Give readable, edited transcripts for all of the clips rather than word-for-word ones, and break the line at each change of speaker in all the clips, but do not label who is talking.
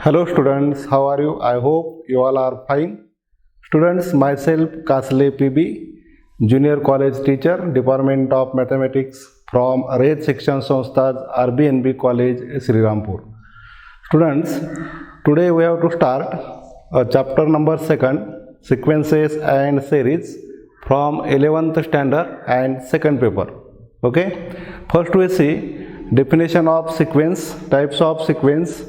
Hello students, how are you? I hope you all are fine. Students, myself Kasle PB, Junior College Teacher, Department of Mathematics from Red Section Sanstha's RBNB College, Srirampur. Students, today we have to start chapter number 2, Sequences and Series from 11th standard and second paper. Okay, first we see definition of sequence, types of sequence,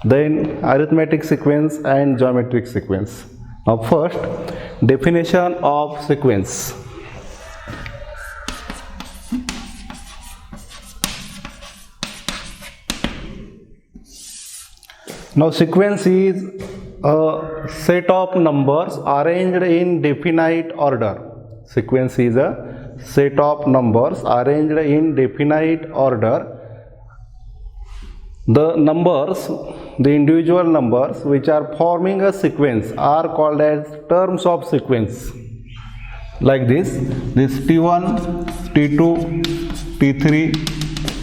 then arithmetic sequence and geometric sequence. Now first, definition of sequence. Now sequence is a set of numbers arranged in definite order. Sequence is a set of numbers arranged in definite order. The numbers, the individual numbers which are forming a sequence are called as terms of sequence. Like this T1, T2, T3,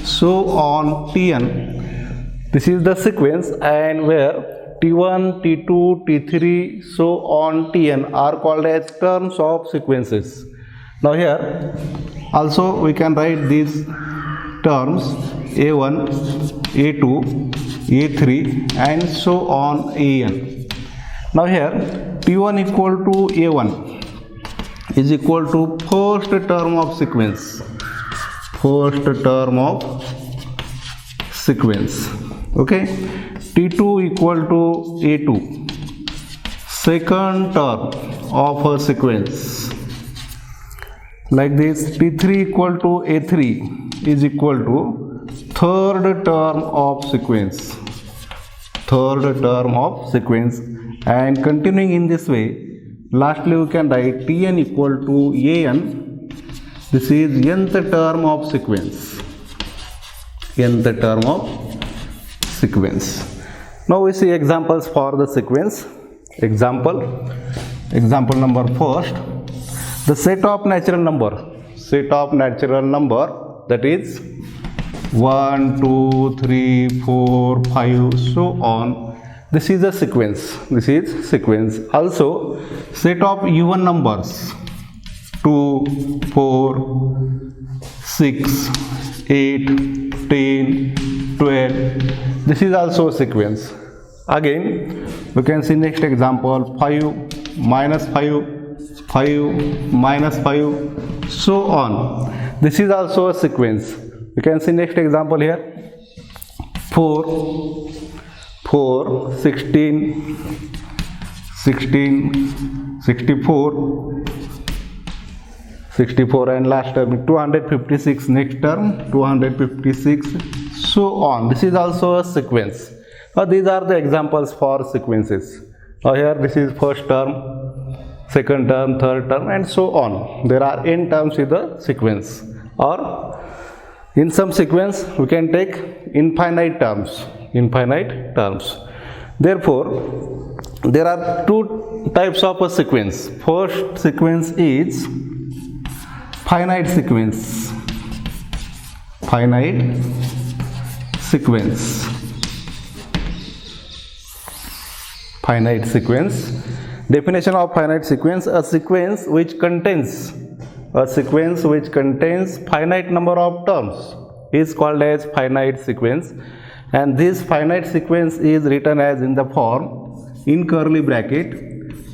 so on Tn. This is the sequence, and where T1, T2, T3, so on Tn are called as terms of sequences. Now here also we can write these terms A1, A2, A3 and so on An. Now here T1 equal to A1 is equal to first term of sequence. First term of sequence. Okay. T2 equal to A2, second term of a sequence. Like this, T3 equal to A3 is equal to third term of sequence. Third term of sequence, and continuing in this way, lastly we can write Tn equal to An. This is nth term of sequence. Nth term of sequence. Now we see examples for the sequence. Example number first. The set of natural number. Set of natural number, that is 1, 2, 3, 4, 5, so on. This is a sequence. This is sequence. Also, set of even numbers 2, 4, 6, 8, 10, 12. This is also a sequence. Again, we can see next example 5 minus 5, 5 minus 5, so on. This is also a sequence. You can see next example here 4, 16, 64, and last term 256, next term 256, so on. This is also a sequence. Now these are the examples for sequences. Now here this is first term, second term, third term and so on. There are n terms in the sequence, or in some sequence we can take infinite terms. Therefore, there are two types of a sequence. First sequence is finite sequence. Finite sequence. Finite sequence. Definition of finite sequence: a sequence which contains finite number of terms is called as finite sequence, and this finite sequence is written as in the form in curly bracket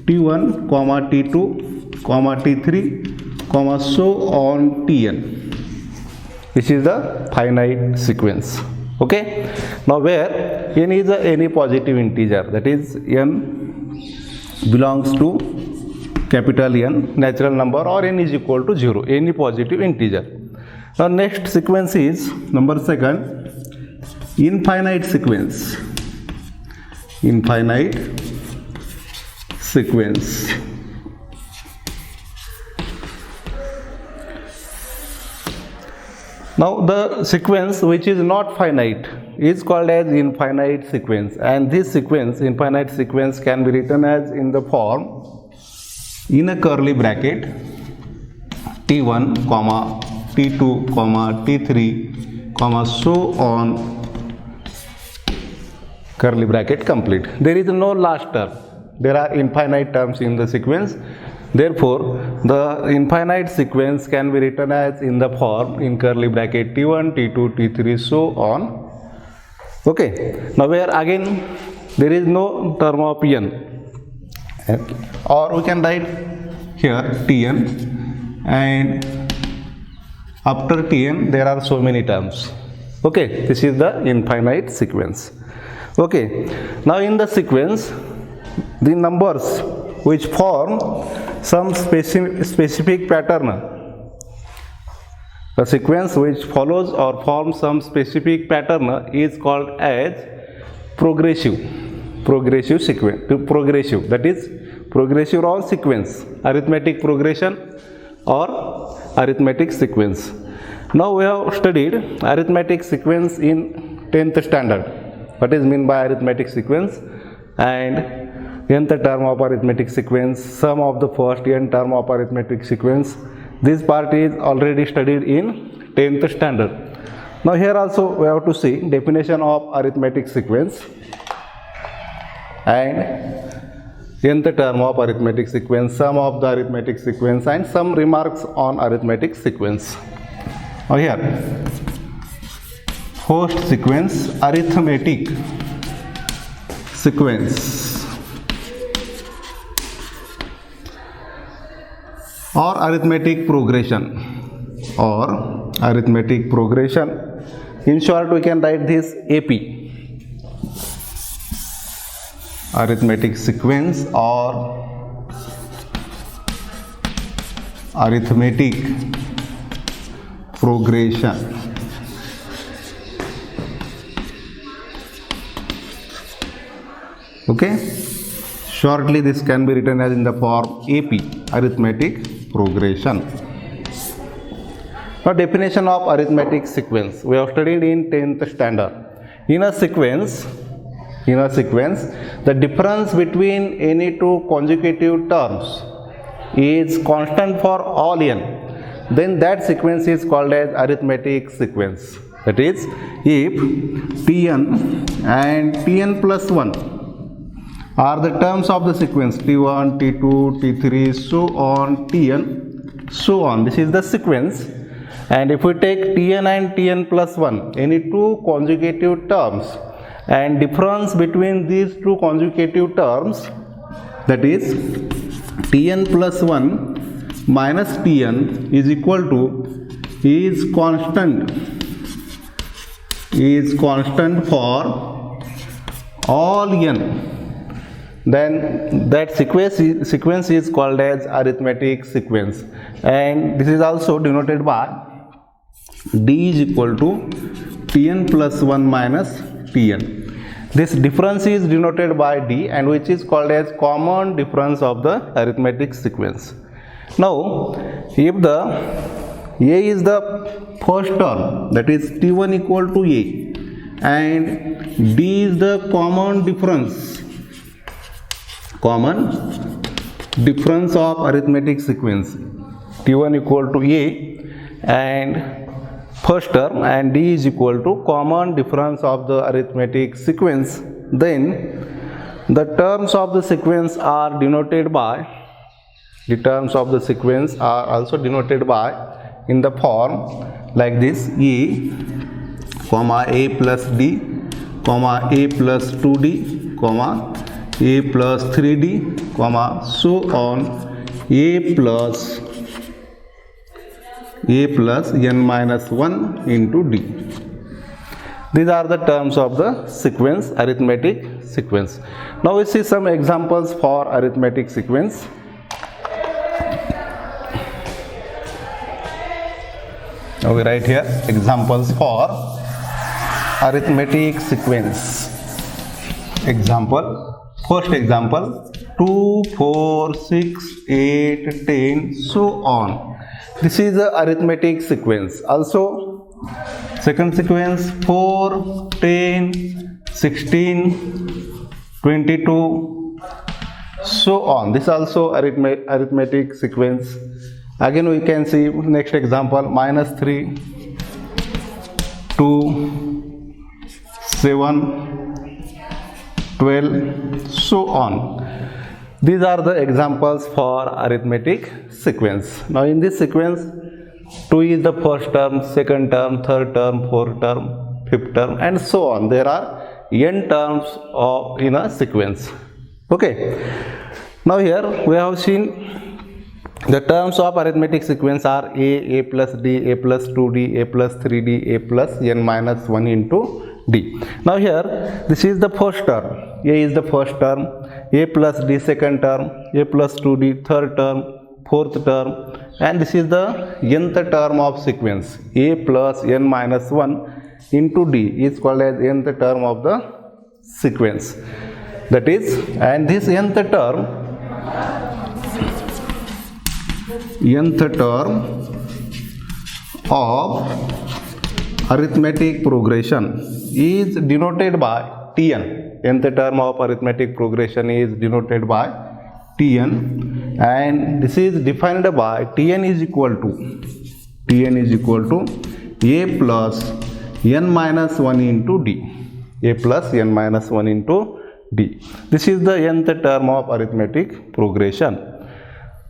T1, T2, T3, so on Tn. This is the finite sequence. Okay. Now where n is any positive integer, that is n belongs to capital N, natural number, or n is equal to 0, any positive integer. Now next sequence is number second, infinite sequence. Infinite sequence. Now the sequence which is not finite is called as infinite sequence, and this sequence, infinite sequence, can be written as in the form in a curly bracket T1, T2, T3, so on curly bracket complete. There is no last term. There are infinite terms in the sequence. Therefore, the infinite sequence can be written as in the form in curly bracket T1, T2, T3, so on. Okay. Now where again there is no term of n, or we can write here Tn, and after Tn there are so many terms. Okay, this is the infinite sequence. Okay, now in the sequence, the numbers which form some specific pattern, the sequence which follows or forms some specific pattern is called as progressive sequence. Progressive, that is progressive or sequence, arithmetic progression or arithmetic sequence. Now we have studied arithmetic sequence in 10th standard. What is meant by arithmetic sequence, and nth term of arithmetic sequence, sum of the first n term of arithmetic sequence. This part is already studied in 10th standard. Now here also we have to see definition of arithmetic sequence and nth term of arithmetic sequence, sum of the arithmetic sequence, and some remarks on arithmetic sequence. Now here first sequence, arithmetic sequence or arithmetic progression, in short we can write this AP, arithmetic sequence or arithmetic progression. Okay, shortly this can be written as in the form AP, arithmetic progression. Now definition of arithmetic sequence we have studied in 10th standard. In a sequence, the difference between any two consecutive terms is constant for all n, then that sequence is called as arithmetic sequence. That is, if Tn and Tn plus 1 are the terms of the sequence T1, T2, T3, so on, Tn, so on. This is the sequence. And if we take Tn and Tn plus 1, any two consecutive terms, and difference between these two consecutive terms, that is Tn plus 1 minus Tn is equal to, is constant for all n, then that sequence is called as arithmetic sequence, and this is also denoted by D is equal to Tn plus 1 minus Tn. This difference is denoted by D, and which is called as common difference of the arithmetic sequence. Now if the A is the first term, that is T1 equal to A, and D is the common difference of arithmetic sequence, T1 equal to A and first term, and D is equal to common difference of the arithmetic sequence, then the terms of the sequence are denoted by, the terms of the sequence are also denoted by in the form like this: A, comma A plus D, comma A plus 2D, comma A plus 3D, comma so on, A plus n minus 1 into D. These are the terms of the sequence, arithmetic sequence. Now we see some examples for arithmetic sequence. Now we write here examples for arithmetic sequence. Example. First example, 2, 4, 6, 8, 10, so on. This is the arithmetic sequence. Also, second sequence, 4, 10, 16, 22, so on. This also arithmetic sequence. Again we can see next example, minus 3, 2, 7, 12, so on. These are the examples for arithmetic sequence. Now in this sequence, 2 is the first term, second term, third term, fourth term, fifth term, and so on. There are n terms in a sequence. Okay. Now here we have seen the terms of arithmetic sequence are a plus d, a plus 2d, a plus 3d, a plus n minus 1 into d. Now here this is the first term. A is the first term, a plus d second term, a plus 2d third term, fourth term, and this is the nth term of sequence. A plus n minus 1 into d is called as nth term of the sequence. That is, and this nth term of arithmetic progression is denoted by Tn. Nth term of arithmetic progression is denoted by Tn, and this is defined by Tn is equal to a plus n minus 1 into d. A plus n minus 1 into d. This is the nth term of arithmetic progression.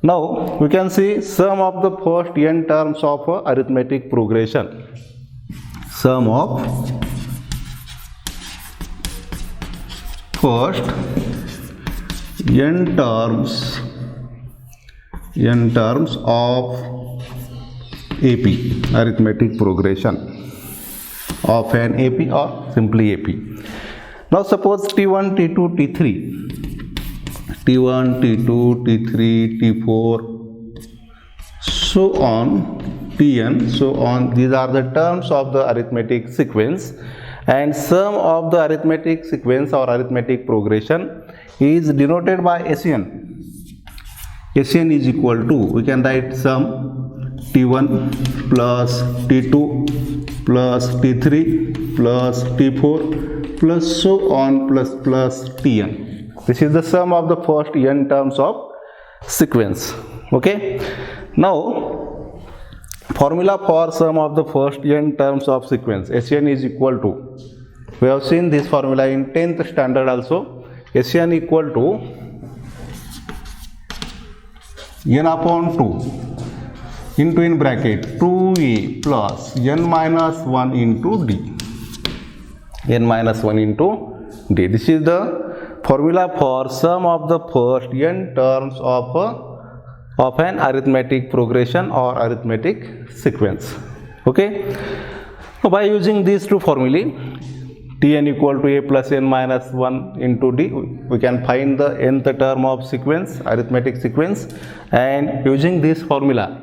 Now we can see sum of the first n terms of arithmetic progression. Sum of first n terms of AP, arithmetic progression of an AP or simply AP. Now suppose T1, T2, T1, T2, T3, T4, so on, Tn, so on. These are the terms of the arithmetic sequence, and sum of the arithmetic sequence or arithmetic progression is denoted by Sn. Sn is equal to, we can write sum T1 plus T2 plus T3 plus T4 plus so on plus Tn. This is the sum of the first n terms of sequence. Okay. Now formula for sum of the first n terms of sequence. Sn is equal to, we have seen this formula in 10th standard also. Sn equal to n upon 2 into in bracket 2a plus n minus 1 into d. N minus 1 into d. This is the formula for sum of the first n terms of an arithmetic progression or arithmetic sequence. Okay. So by using these two formulae, Tn equal to a plus n minus 1 into d, we can find the nth term of sequence, arithmetic sequence, and using this formula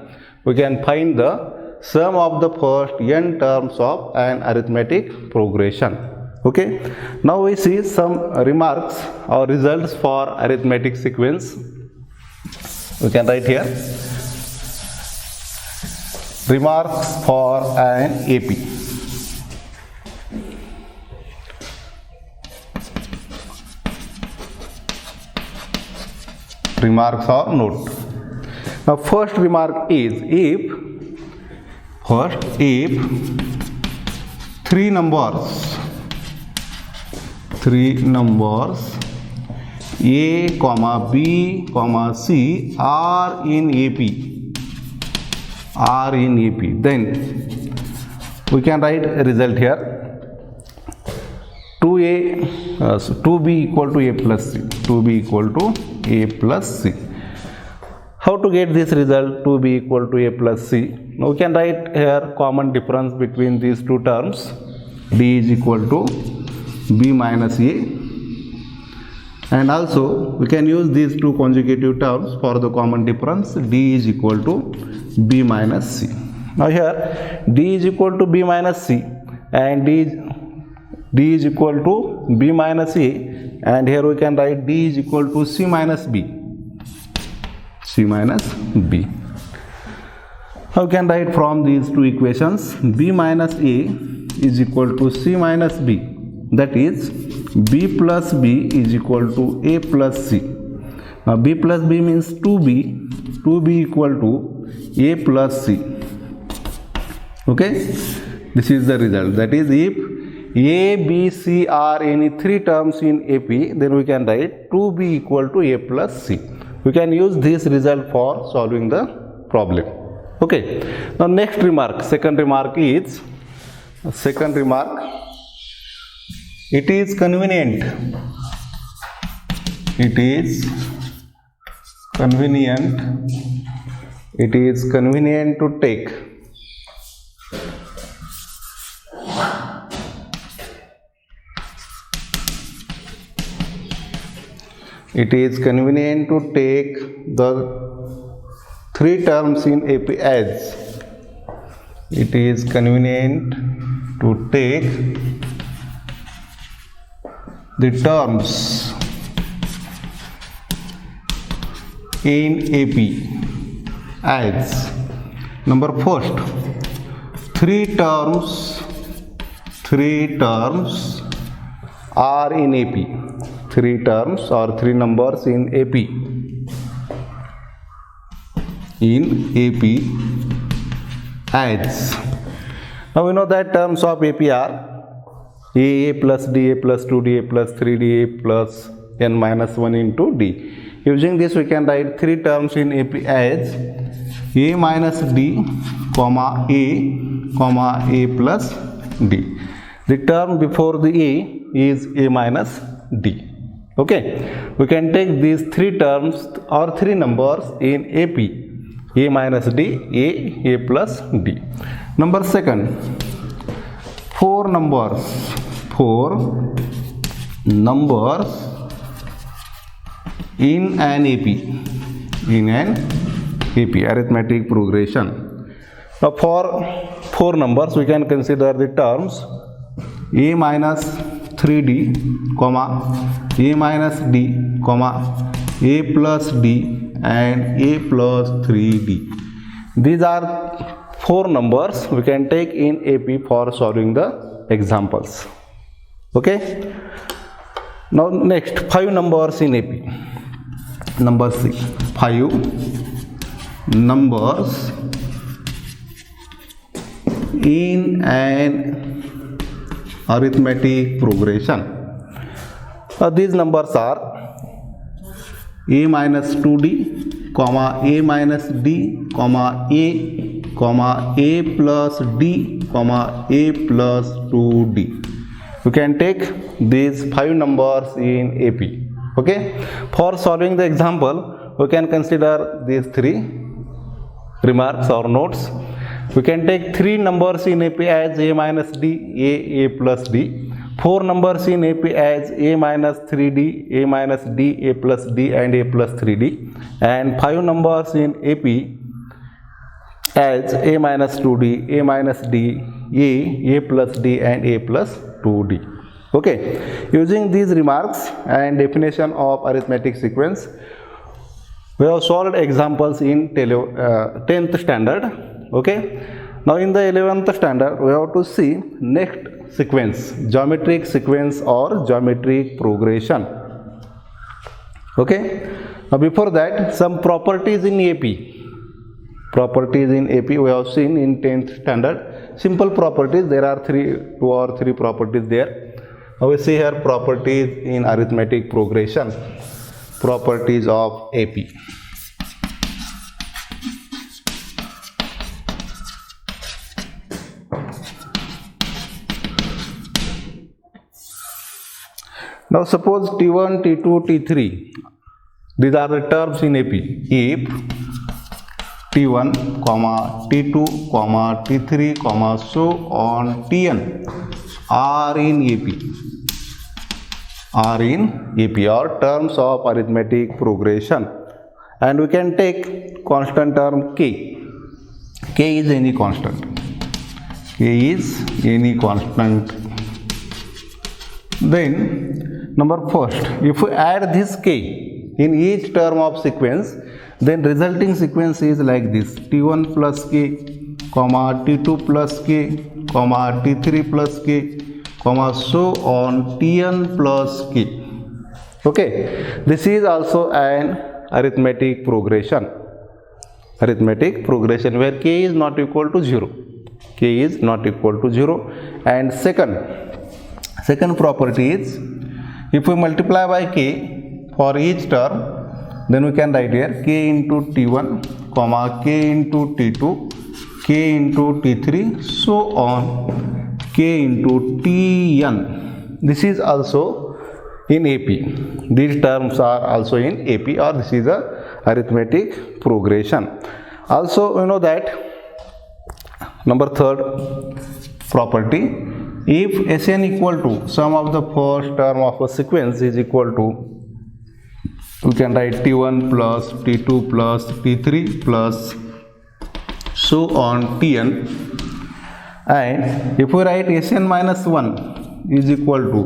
we can find the sum of the first n terms of an arithmetic progression. Okay. Now we see some remarks or results for arithmetic sequence. We can write here remarks for an AP. Remarks or note. Now first remark is if three numbers A, B, C are in AP, then we can write a result here. 2b equal to a plus c. 2b equal to a plus c. How to get this result 2b equal to a plus c? Now we can write here common difference between these two terms. D is equal to b minus a, and also we can use these two consecutive terms for the common difference. D is equal to b minus c. Now here D is equal to b minus c and D is equal to b minus a, and here we can write D is equal to c minus b. How can write from these two equations? B minus a is equal to c minus b. That is b plus b is equal to a plus c. Now b plus b means 2b equal to a plus c. Okay, this is the result. That is, if A, B, C are any three terms in AP, then we can write 2B equal to A plus C. We can use this result for solving the problem. Okay. Now next remark, second remark, it is convenient. It is convenient to take the three terms in AP as it is convenient to take the terms in AP as number first, three terms are in AP. Three terms or three numbers in AP. As. Now we know that terms of AP are A plus D, A plus 2D, A plus 3D, A plus n minus 1 into D. Using this we can write three terms in AP as A minus D, comma A plus D. The term before the A is A minus D. Okay, we can take these three terms or three numbers in AP, A minus D, A plus D. Number second, four numbers in an AP, arithmetic progression. Now for four numbers we can consider the terms A minus 3D, A minus D, A plus D and A plus 3D. These are four numbers we can take in AP for solving the examples. Okay. Now next, five numbers in AP. Number 6. 5 numbers in an arithmetic progression. These numbers are A minus 2D, A minus D, A plus D, A plus 2D. We can take these five numbers in AP. Okay. For solving the example, we can consider these three remarks or notes. We can take three numbers in AP as A minus D, A plus D. Four numbers in AP as A minus 3D, A minus D, A plus D and A plus 3D. And five numbers in AP as A minus 2D, A minus D, A plus D and A plus 2D. Okay. Using these remarks and definition of arithmetic sequence, we have solved examples in 10th standard. Okay. Now in the 11th standard, we have to see next sequence, geometric sequence or geometric progression. Okay. Now before that, some properties in AP. Properties in AP we have seen in 10th standard. Simple properties, there are two or three properties there. Now we see here properties in arithmetic progression. Properties of AP. Now suppose T1, T2, T3, these are the terms in AP. If T1, T2, T3, so on Tn are in AP or terms of arithmetic progression, and we can take constant term K. K is any constant. Then number first, if we add this K in each term of sequence, then resulting sequence is like this: T1 plus K, T2 plus K, T3 plus K, so on Tn plus K. Okay, this is also an arithmetic progression. Where K is not equal to 0. And second, Second property is, if we multiply by k for each term, then we can write here k into t1 comma k into t2 k into t3 so on k into tn. This is also in AP. These terms are also in AP, or this is a arithmetic progression. Also you know that number third property, if Sn equal to sum of the first term of a sequence is equal to, we can write t1 plus t2 plus t3 plus so on tn, and if we write Sn minus 1 is equal to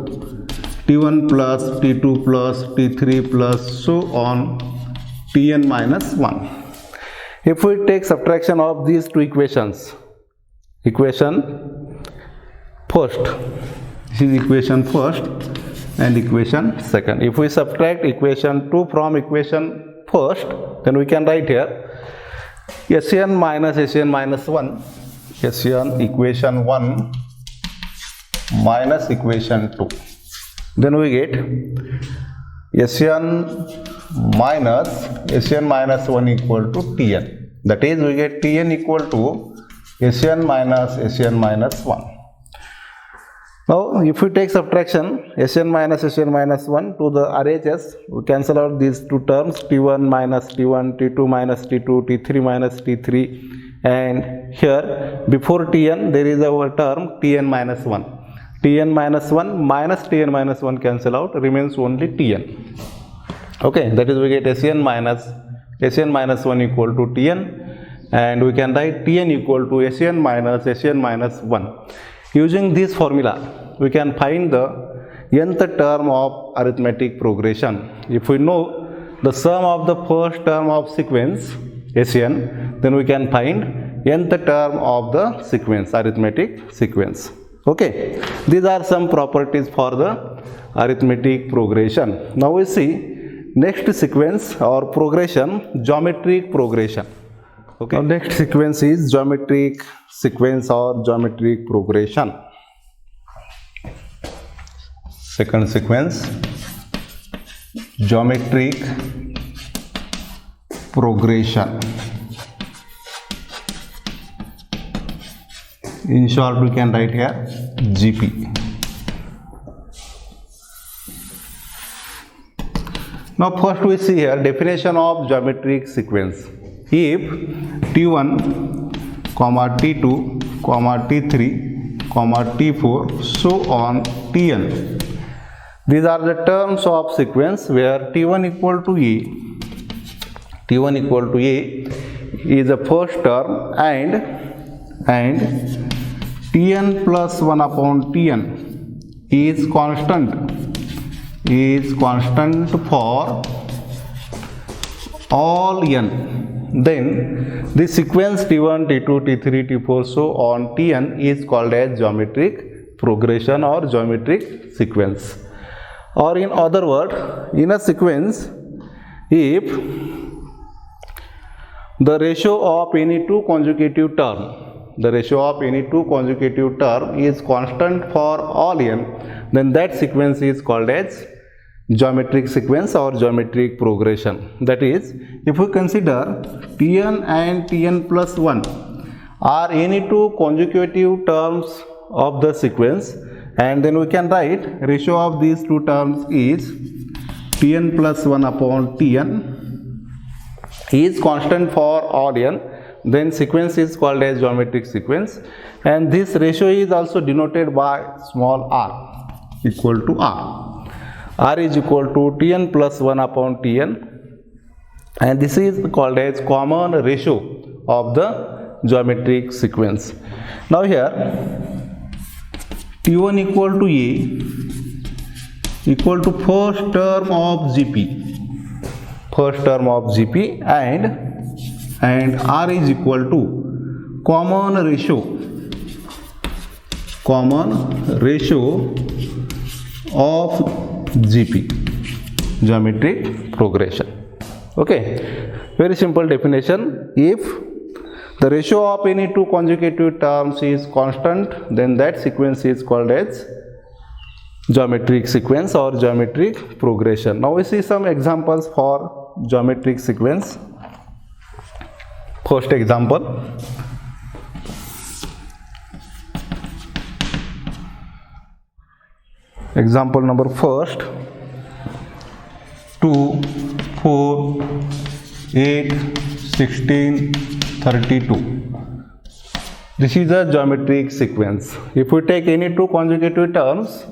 t1 plus t2 plus t3 plus so on tn minus 1. If we take subtraction of these two equations, equation first, this is equation first and equation second. If we subtract equation 2 from equation first, then we can write here Sn minus 1, Sn equation 1 minus equation 2. Then we get Sn minus 1 equal to Tn. That is, we get Tn equal to Sn minus 1. Now, if we take subtraction Sn minus 1 to the RHS, we cancel out these two terms, T1 minus T1, T2 minus T2, T3 minus T3, and here before Tn there is our term Tn minus 1. Tn minus 1 minus Tn minus 1 cancel out, remains only Tn. Okay, that is we get Sn minus 1 equal to Tn, and we can write Tn equal to Sn minus 1. Using this formula, we can find the nth term of arithmetic progression. If we know the sum of the first term of sequence Sn, then we can find nth term of the sequence, arithmetic sequence. Okay, these are some properties for the arithmetic progression. Now we see next sequence or progression, geometric progression. Okay, now next sequence is geometric sequence or geometric progression. Second sequence, geometric progression. In short, we can write here GP. Now first we see here definition of geometric sequence. If T1 comma T2 comma T3 comma T4 so on Tn, these are the terms of sequence where T1 equal to A is the first term, and Tn plus 1 upon Tn is constant for all n. Then this sequence T1, T2, T3, T4 so on Tn is called as geometric progression or geometric sequence. Or in other words, in a sequence, if the ratio of any two consecutive term is constant for all n, then that sequence is called as geometric sequence or geometric progression. That is, if we consider Tn and Tn plus 1 are any two consecutive terms of the sequence, and then we can write ratio of these two terms is Tn plus 1 upon Tn is constant for all n, then sequence is called as geometric sequence, and this ratio is also denoted by small r equal to r. R is equal to Tn plus 1 upon Tn, and this is called as common ratio of the geometric sequence. Now here T1 equal to A equal to first term of GP, and R is equal to common ratio of GP, geometric progression. Okay, very simple definition. If the ratio of any two consecutive terms is constant, then that sequence is called as geometric sequence or geometric progression. Now we see some examples for geometric sequence. First example, example number first, 2, 4, 8, 16, 32. This is a geometric sequence. If we take any two consecutive terms,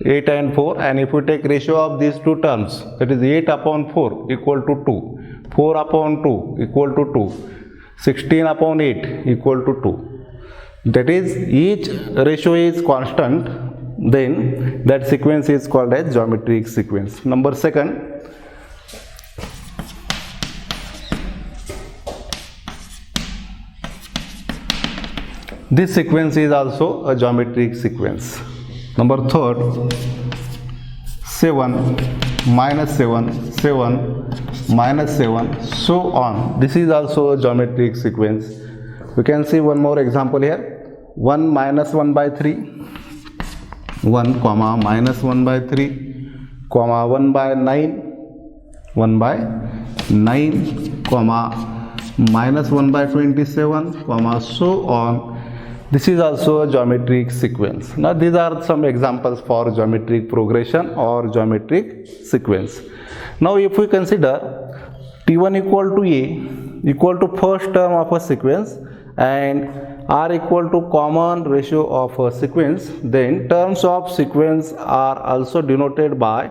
8 and 4, and if we take ratio of these two terms, that is 8 upon 4 equal to 2, 4 upon 2 equal to 2, 16 upon 8 equal to 2. That is, each ratio is constant, then that sequence is called as geometric sequence. Number second, this sequence is also a geometric sequence. Number third, 7, minus 7, 7, minus 7, so on. This is also a geometric sequence. We can see one more example here. 1 minus 1 by 3, 1 comma minus 1 by 3, comma 1 by 9, 1 by 9, comma minus 1 by 27, comma so on. This is also a geometric sequence. Now these are some examples for geometric progression or geometric sequence. Now if we consider T1 equal to A equal to first term of a sequence and R equal to common ratio of a sequence, then terms of sequence are also denoted by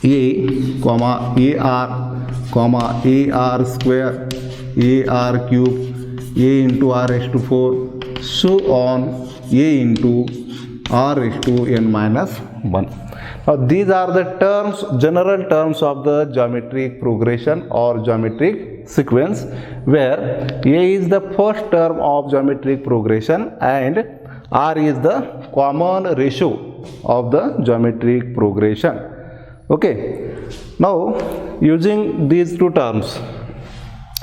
A, comma AR, comma AR square, AR cube, A into R raised to 4, so on, A into R raised to n minus 1. Now these are the terms, general terms of the geometric progression or geometric sequence, where A is the first term of geometric progression and R is the common ratio of the geometric progression. Okay. Now using these two terms,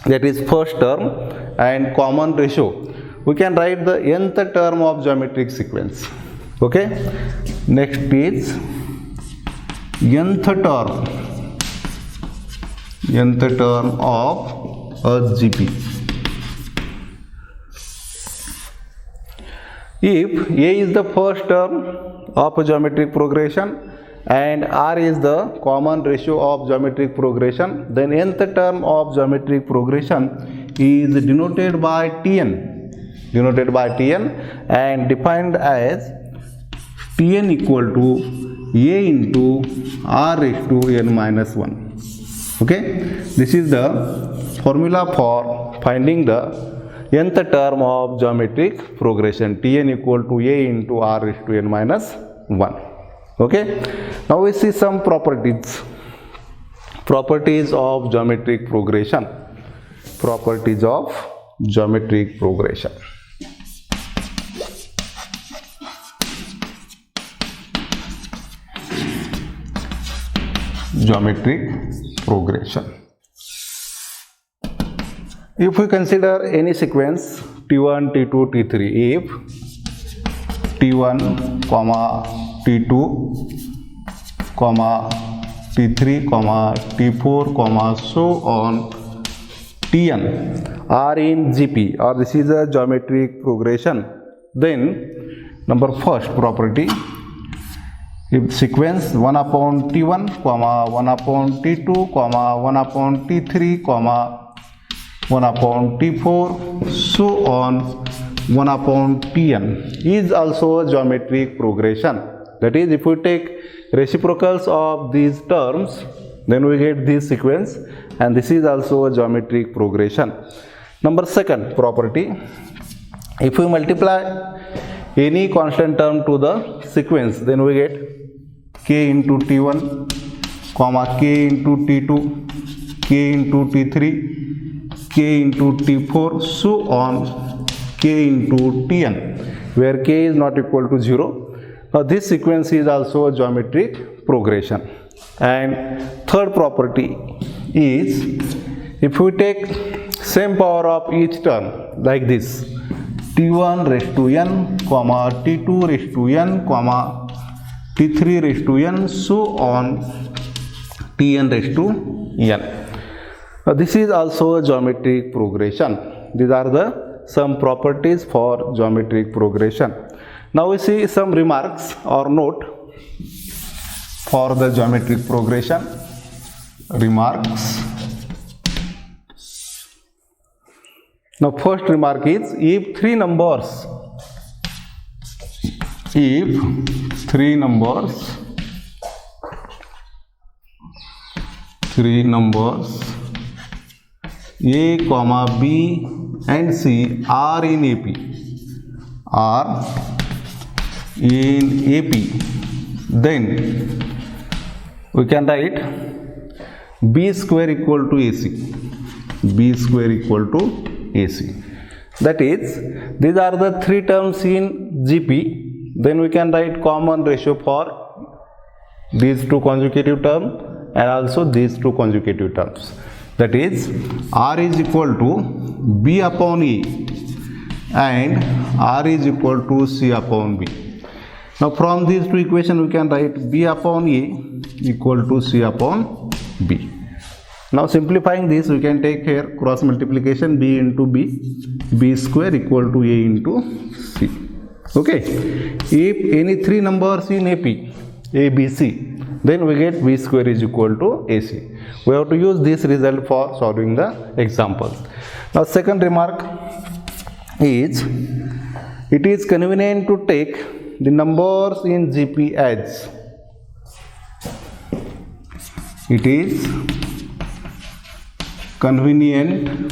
that is first term and common ratio, we can write the nth term of geometric sequence. Okay. Next is nth term of a GP. If A is the first term of a geometric progression and R is the common ratio of geometric progression, then nth term of geometric progression is denoted by Tn, and defined as Tn equal to A into R raised to n minus 1. Okay, this is the formula for finding the nth term of geometric progression. Tn equal to A into R raised to n minus 1. Okay, now we see some properties of geometric progression. Properties of geometric progression. Geometric progression. If we consider any sequence T1, T2, T3, if T1, T2, T3, T4, so on, Tn are in GP, or this is a geometric progression, then number first property, if sequence 1 upon T1, 1 upon T2, 1 upon T3, 1 upon T4, so on, 1 upon Tn is also a geometric progression. That is, if we take reciprocals of these terms, then we get this sequence, and this is also a geometric progression. Number second property, if we multiply any constant term to the sequence, then we get k into T1, k into T2, k into T3, k into T4, so on, k into Tn, where k is not equal to 0. Now this sequence is also a geometric progression. And third property is, if we take same power of each term like this, t1 raised to n, comma t2 raised to n, comma t3 raised to n, so on tn raised to n. This is also a geometric progression. These are the some properties for geometric progression. Now we see some remarks or note for the geometric progression. Remarks. Now first remark is, if three numbers A, comma B and C are in AP, then we can write B square equal to AC. B square equal to AC. That is, these are the three terms in GP. Then we can write common ratio for these two consecutive terms and also these two consecutive terms. That is, R is equal to B upon A and R is equal to C upon B. Now from these two equations we can write B upon A equal to C upon B. Now simplifying this, we can take here cross multiplication, B into B, B square equal to A into C. Okay, if any three numbers in AP, A, B, C, then we get B square is equal to AC. We have to use this result for solving the examples. Now second remark is, it is convenient to take the numbers in GP as, it is convenient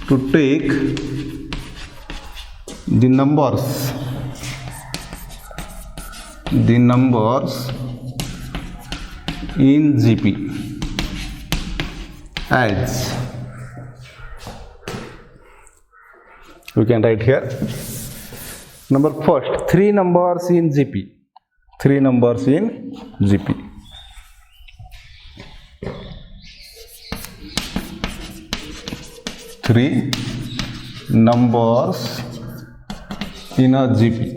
to take the numbers in GP as, we can write here number first, three numbers in GP, three numbers in GP. Three numbers in a GP,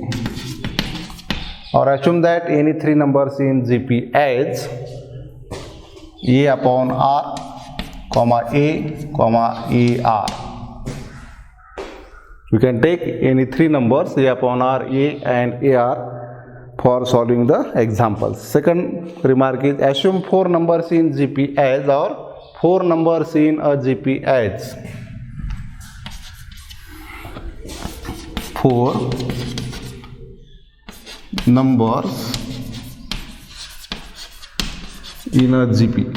or assume that any three numbers in GP as A upon R, comma A, comma AR. We can take any three numbers A upon R, A and AR for solving the examples. Second remark is, assume four numbers in GP as, or four numbers in a GP as. Four numbers in a GP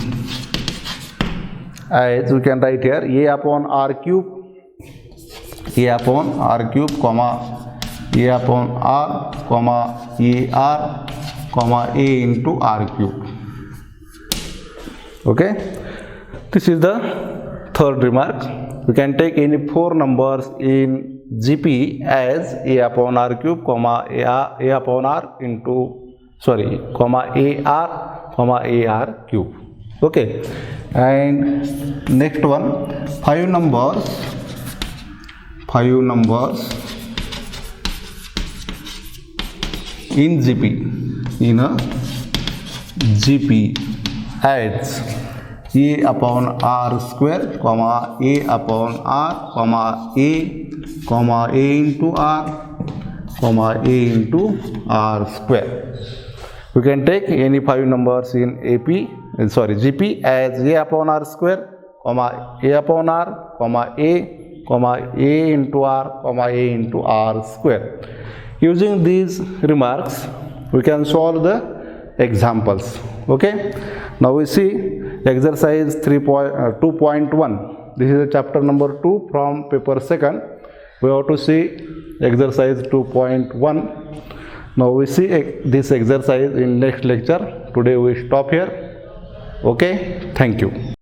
as, we can write here A upon R cube, comma A upon R, comma AR, comma A into R cube. Okay, this is the third remark. We can take any four numbers in GP as A upon R cube, comma A upon R into, comma AR, comma AR cube. Okay, and next one, five numbers in GP, in a GP as A upon R square, comma A upon R, comma A into R, comma A into R square. We can take any five numbers in GP as A upon R square, comma A upon R, comma A into R, comma A into R square. Using these remarks, we can solve the examples. Okay, now we see exercise 2.1. This is chapter number 2 from paper 2nd. We have to see exercise 2.1. Now we see this exercise in next lecture. Today we stop here. Okay, thank you.